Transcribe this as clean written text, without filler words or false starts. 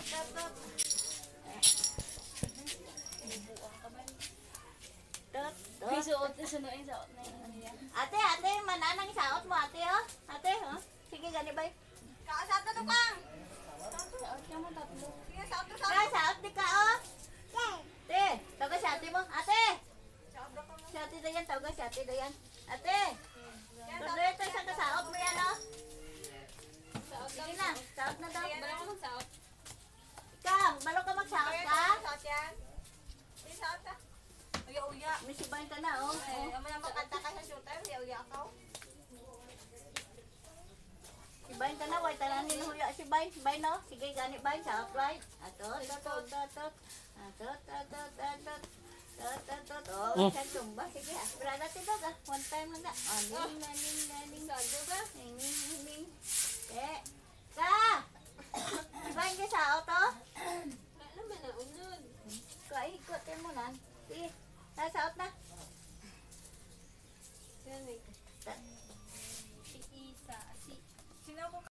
tot. Tot, tot. Isuot na sunuin sa ot na yun. Ate, mananang saot mo, ate, oh. Ate, oh. Sige, gani ba? Kaasato to kang. Saot ka mo tatlo. Sige, saot to Kaya, saot di ka, oh. Ate, tawag si ate mo. Ate! Si ate Dayan, tawag si ate Dayan. Ate! Tuloy ito isang kasaot mo yan, oh. Sige na, saot na daw. Ikaw, balo ka magsaot ka? Saot yan. Sige, saot ka. Uya-uya. May sibahin ka na, oh. Ang mga makanta ka sa shooter, uya-uya ka. Sibahin ka na, wait, talanin huya sibahin. Sibahin, no? Sige, gani bahin, saot, right? Atot, atot, atot. Atot, atot, atot. Atot, atot. Oh, saan tumba? Sige, aspirada tidog, ah. One time lang na. Oh, ning. Sado ba? Ning. Ka! Sibahin ka saot, oh. Wala naman na unod. Ikutin mo na. Sige, saot na. Sino may? Si Isa. Si Sino ko